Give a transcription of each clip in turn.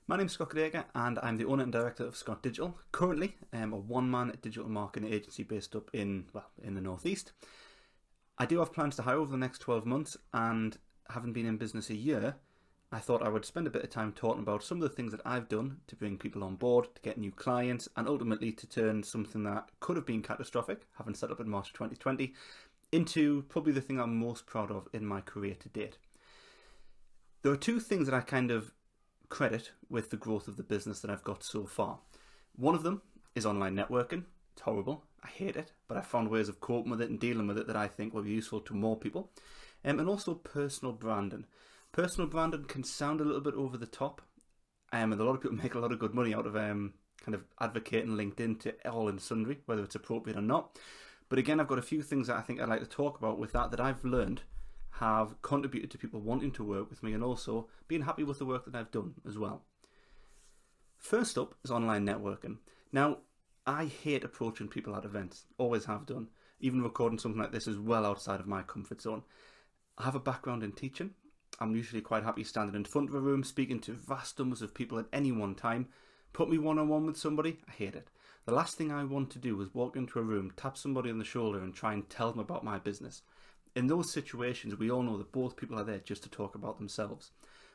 My name's Scott Goodacre and I'm the owner and director of Scott Digital. Currently, a one-man digital marketing agency based up in the northeast. I do have plans to hire over the next 12 months, and having been in business a year, I thought I would spend a bit of time talking about some of the things that I've done to bring people on board, to get new clients, and ultimately to turn something that could have been catastrophic, having set up in March 2020, into probably the thing I'm most proud of in my career to date. There are two things that I kind of credit with the growth of the business that I've got so far. One of them is online networking. It's horrible. I hate it, but I found ways of coping with it and dealing with it that I think will be useful to more people. And also personal branding. Personal branding can sound a little bit over the top, and a lot of people make a lot of good money out of kind of advocating LinkedIn to all and sundry, whether it's appropriate or not. But again, I've got a few things that I think I'd like to talk about with that I've learned have contributed to people wanting to work with me and also being happy with the work that I've done as well. First up is online networking. Now, I hate approaching people at events, always have done. Even recording something like this is well outside of my comfort zone. I have a background in teaching. I'm usually quite happy standing in front of a room, speaking to vast numbers of people at any one time. Put me one-on-one with somebody, I hate it. The last thing I want to do is walk into a room, tap somebody on the shoulder and try and tell them about my business. In those situations, we all know that both people are there just to talk about themselves.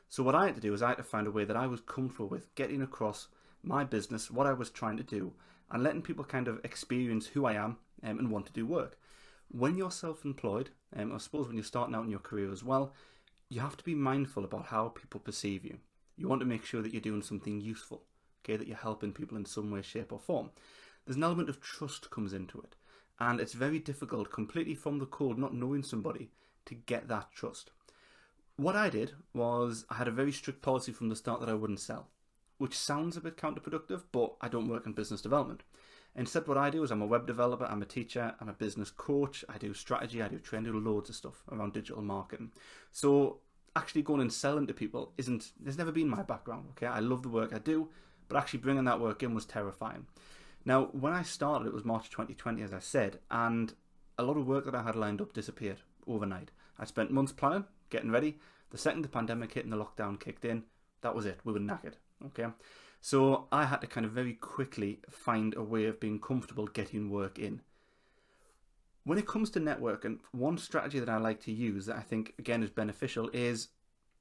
So what I had to do is I had to find a way that I was comfortable with getting across my business, what I was trying to do, and letting people kind of experience who I am and want to do work. When you're self-employed, I suppose when you're starting out in your career as well, you have to be mindful about how people perceive you. You want to make sure that you're doing something useful, okay, that you're helping people in some way, shape or form. There's an element of trust comes into it. And it's very difficult, completely from the cold, not knowing somebody, to get that trust. What I did was I had a very strict policy from the start that I wouldn't sell, which sounds a bit counterproductive, but I don't work in business development. Instead, what I do is I'm a web developer, I'm a teacher, I'm a business coach, I do strategy, I do training, I do loads of stuff around digital marketing. So actually going and selling to people there's never been my background, okay? I love the work I do, but actually bringing that work in was terrifying. Now, when I started, it was March 2020, as I said, and a lot of work that I had lined up disappeared overnight. I spent months planning, getting ready. The second the pandemic hit and the lockdown kicked in, that was it. We were knackered, okay? So I had to kind of very quickly find a way of being comfortable getting work in. When it comes to networking, one strategy that I like to use that I think, again, is beneficial is,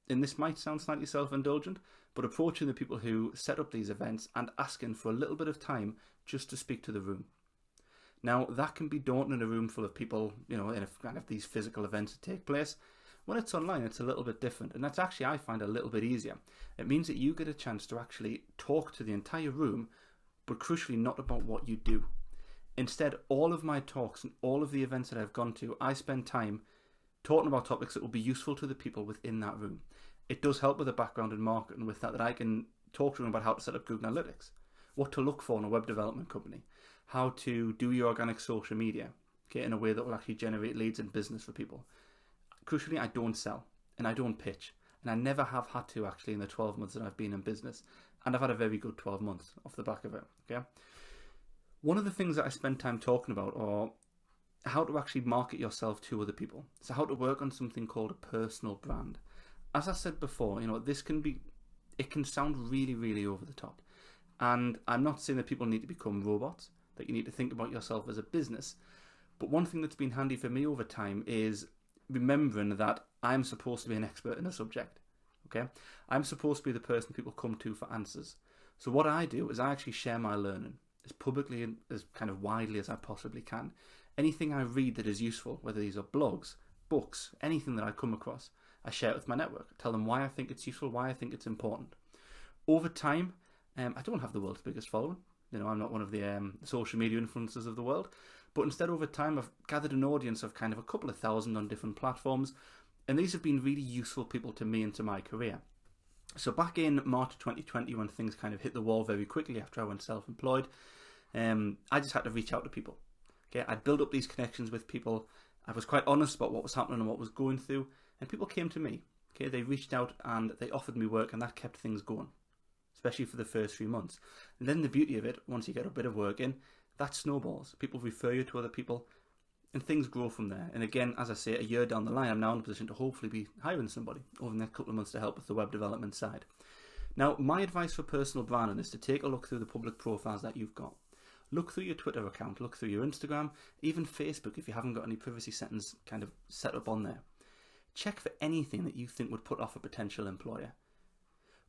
and this might sound slightly self-indulgent, but approaching the people who set up these events and asking for a little bit of time just to speak to the room. Now, that can be daunting in a room full of people, in a kind of these physical events that take place. When it's online, it's a little bit different, and that's actually, I find, a little bit easier. It means that you get a chance to actually talk to the entire room, but crucially not about what you do. Instead, all of my talks and all of the events that I've gone to, I spend time talking about topics that will be useful to the people within that room. It does help with a background in marketing with that I can talk to them about how to set up Google Analytics, what to look for in a web development company, how to do your organic social media, okay, in a way that will actually generate leads and business for people. Crucially, I don't sell and I don't pitch, and I never have had to actually in the 12 months that I've been in business, and I've had a very good 12 months off the back of it, okay? One of the things that I spend time talking about are how to actually market yourself to other people. So how to work on something called a personal brand. As I said before, it can sound really, really over the top. And I'm not saying that people need to become robots, that you need to think about yourself as a business. But one thing that's been handy for me over time is remembering that I'm supposed to be an expert in a subject. Okay? I'm supposed to be the person people come to for answers. So what I do is I actually share my learning as publicly and as kind of widely as I possibly can. Anything I read that is useful, whether these are blogs, books, anything that I come across, I share it with my network. Tell them why I think it's useful, why I think it's important. Over time, I don't have the world's biggest following. I'm not one of the social media influencers of the world. But instead, over time, I've gathered an audience of kind of a couple of thousand on different platforms. And these have been really useful people to me and to my career. So back in March 2020, when things kind of hit the wall very quickly after I went self-employed, I just had to reach out to people. Okay, I'd build up these connections with people. I was quite honest about what was happening and what was going through, and people came to me. Okay, they reached out and they offered me work, and that kept things going, especially for the first few months. And then the beauty of it, once you get a bit of work in, that snowballs. People refer you to other people, and things grow from there. And again, as I say, a year down the line, I'm now in a position to hopefully be hiring somebody over the next couple of months to help with the web development side. Now, my advice for personal branding is to take a look through the public profiles that you've got. Look through your Twitter account, look through your Instagram, even Facebook if you haven't got any privacy settings kind of set up on there. Check for anything that you think would put off a potential employer.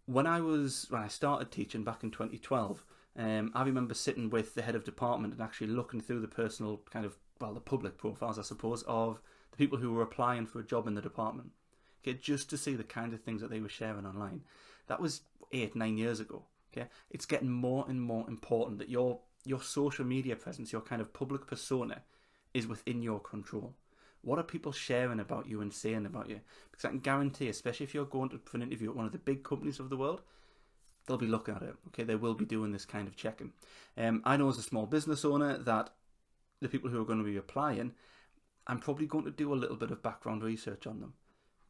When I started teaching back in 2012, I remember sitting with the head of department and actually looking through the personal the public profiles, I suppose, of the people who were applying for a job in the department. Okay, just to see the kind of things that they were sharing online. That was 8-9 years ago. Okay, it's getting more and more important that your social media presence, your kind of public persona, is within your control. What are people sharing about you and saying about you? Because I can guarantee, especially if you're going for an interview at one of the big companies of the world, they'll be looking at it. Okay, they will be doing this kind of checking. I know as a small business owner that the people who are going to be applying, I'm probably going to do a little bit of background research on them.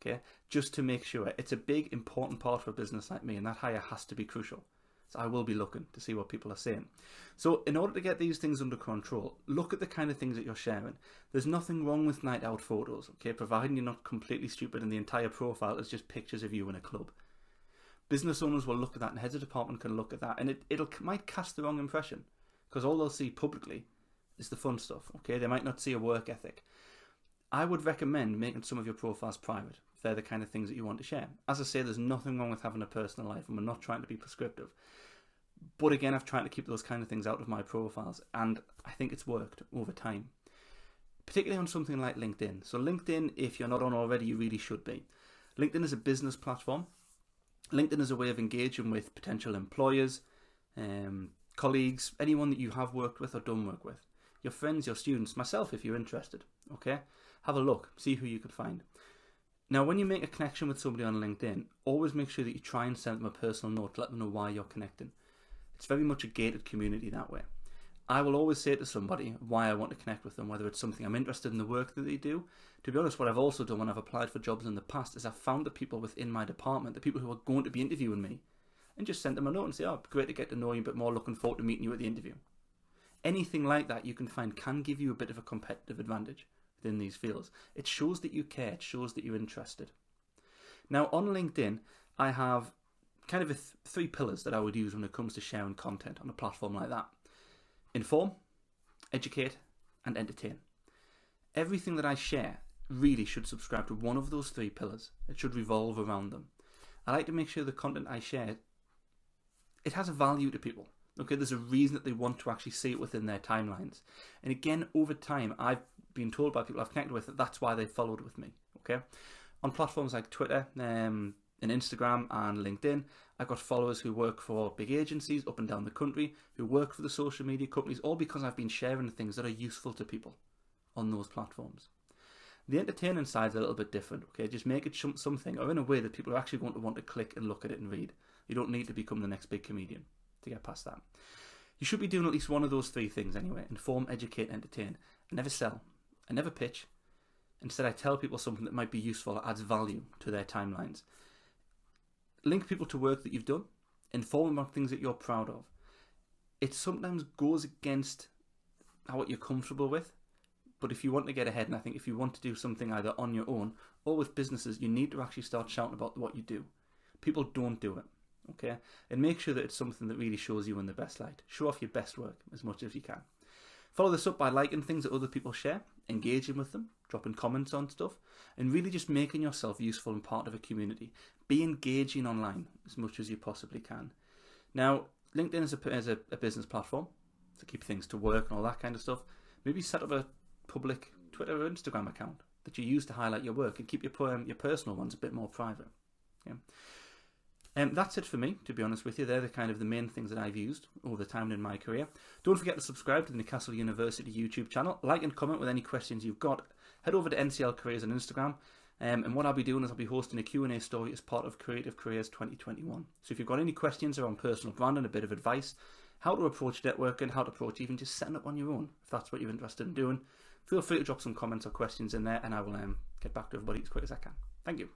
Okay, just to make sure. It's a big, important part for a business like me, and that hire has to be crucial. So I will be looking to see what people are saying. So in order to get these things under control, look at the kind of things that you're sharing. There's nothing wrong with night out photos, okay, providing you're not completely stupid and the entire profile is just pictures of you in a club. Business owners will look at that, and heads of department can look at that, and it might cast the wrong impression, because all they'll see publicly is the fun stuff, okay? They might not see a work ethic. I would recommend making some of your profiles private if they're the kind of things that you want to share. As I say, there's nothing wrong with having a personal life, and we're not trying to be prescriptive. But again, I've tried to keep those kind of things out of my profiles, and I think it's worked over time. Particularly on something like LinkedIn. So LinkedIn, if you're not on already, you really should be. LinkedIn is a business platform. LinkedIn is a way of engaging with potential employers, colleagues, anyone that you have worked with or done work with. Your friends, your students, myself if you're interested. Okay? Have a look, see who you could find. Now, when you make a connection with somebody on LinkedIn, always make sure that you try and send them a personal note to let them know why you're connecting. It's very much a gated community that way. I will always say to somebody why I want to connect with them, whether it's something I'm interested in the work that they do. To be honest, what I've also done when I've applied for jobs in the past is I've found the people within my department, the people who are going to be interviewing me, and just sent them a note and say, oh, great to get to know you a bit more, looking forward to meeting you at the interview. Anything like that you can find can give you a bit of a competitive advantage within these fields. It shows that you care, it shows that you're interested. Now on LinkedIn, I have kind of three pillars that I would use when it comes to sharing content on a platform like that. Inform, educate, and entertain. Everything that I share really should subscribe to one of those three pillars. It should revolve around them. I like to make sure the content I share, it has a value to people. Okay, there's a reason that they want to actually see it within their timelines. And again, over time, I've been told by people I've connected with that that's why they followed with me. Okay, on platforms like Twitter, and Instagram and LinkedIn, I've got followers who work for big agencies up and down the country, who work for the social media companies, all because I've been sharing things that are useful to people on those platforms. The entertaining side is a little bit different. Okay, just make it something or in a way that people are actually going to want to click and look at it and read. You don't need to become the next big comedian to get past that. You should be doing at least one of those three things anyway. Inform, educate, entertain. I never sell. I never pitch. Instead, I tell people something that might be useful or adds value to their timelines. Link people to work that you've done. Inform about things that you're proud of. It sometimes goes against what you're comfortable with. But if you want to get ahead, and I think if you want to do something either on your own or with businesses, you need to actually start shouting about what you do. People don't do it. Okay, and make sure that it's something that really shows you in the best light. Show off your best work as much as you can. Follow this up by liking things that other people share, engaging with them, dropping comments on stuff, and really just making yourself useful and part of a community. Be engaging online as much as you possibly can. Now, LinkedIn is a business platform to keep things to work and all that kind of stuff. Maybe set up a public Twitter or Instagram account that you use to highlight your work and keep your personal ones a bit more private. Yeah. That's it for me, to be honest with you. They're the main things that I've used over the time in my career. Don't forget to subscribe to the Newcastle University YouTube channel. Like and comment with any questions you've got. Head over to NCL Careers on Instagram. And what I'll be doing is I'll be hosting a Q&A story as part of Creative Careers 2021. So if you've got any questions around personal branding, a bit of advice, how to approach networking, how to approach even just setting up on your own, if that's what you're interested in doing, feel free to drop some comments or questions in there and I will get back to everybody as quick as I can. Thank you.